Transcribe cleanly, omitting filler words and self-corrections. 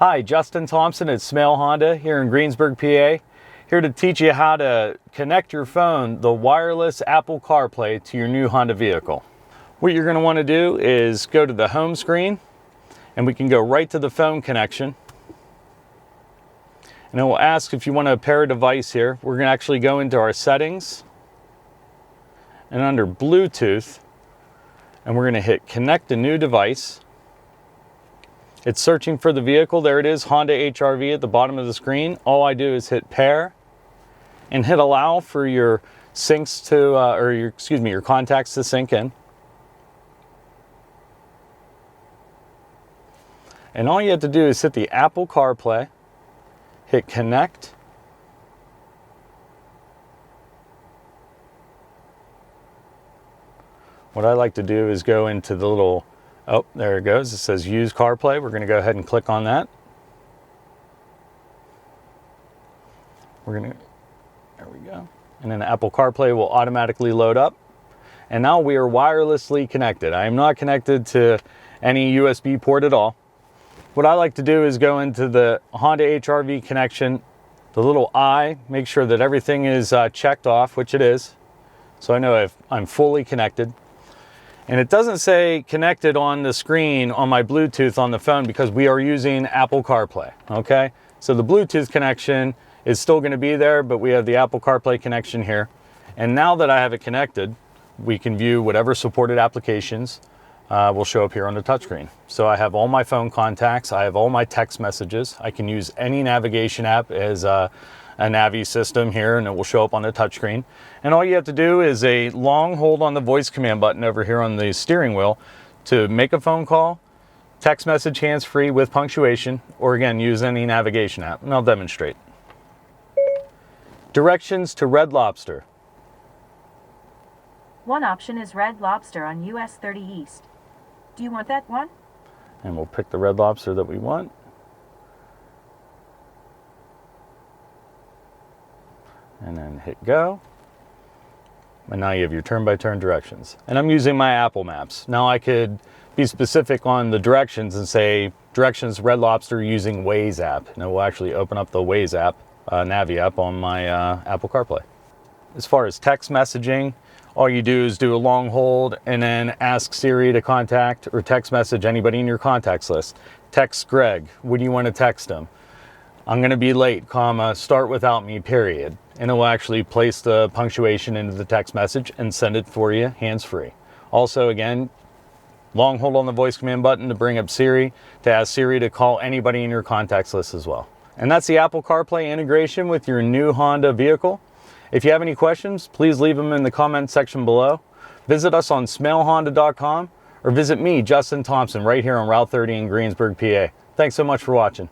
Hi, Justin Thompson at Smail Honda here in Greensburg, PA. Here to teach you how to connect your phone, the wireless Apple CarPlay, to your new Honda vehicle. What you're going to want to do is go to the home screen, and we can go right to the phone connection. And it will ask if you want to pair a device here. We're going to actually go into our settings and under Bluetooth, and we're going to hit connect a new device. It's searching for the vehicle. There it is, Honda HR-V at the bottom of the screen. All I do is hit pair and hit allow for your syncs to, your contacts to sync in. And all you have to do is hit the Apple CarPlay, hit connect, what I like to do is go into the little, oh, there it goes. It says use CarPlay. We're going to go ahead and click on that. There we go. And then Apple CarPlay will automatically load up. And now we are wirelessly connected. I am not connected to any USB port at all. What I like to do is go into the Honda HR-V connection, the little I, make sure that everything is checked off, which it is. So I know if I'm fully connected. And it doesn't say connected on the screen on my Bluetooth on the phone because we are using Apple CarPlay, okay? So the Bluetooth connection is still going to be there, but we have the Apple CarPlay connection here. And now that I have it connected, we can view whatever supported applications will show up here on the touchscreen. So I have all my phone contacts, I have all my text messages. I can use any navigation app as a Navi system here, and it will show up on the touchscreen. And all you have to do is a long hold on the voice command button over here on the steering wheel to make a phone call, text message hands-free with punctuation, or again, use any navigation app, and I'll demonstrate. Directions to Red Lobster. One option is Red Lobster on US 30 East. Do you want that one? And we'll pick the Red Lobster that we want. And then hit go. And now you have your turn-by-turn directions. And I'm using my Apple Maps. Now I could be specific on the directions and say directions Red Lobster using Waze app. And it will actually open up the Waze app, Navi app on my Apple CarPlay. As far as text messaging, all you do is do a long hold and then ask Siri to contact or text message anybody in your contacts list. Text Greg. What do you want to text him? I'm going to be late, comma, start without me, period. And it will actually place the punctuation into the text message and send it for you hands-free. Also, again, long hold on the voice command button to bring up Siri, to ask Siri to call anybody in your contacts list as well. And that's the Apple CarPlay integration with your new Honda vehicle. If you have any questions, please leave them in the comment section below. Visit us on smailhonda.com or visit me, Justin Thompson, right here on Route 30 in Greensburg, PA. Thanks so much for watching.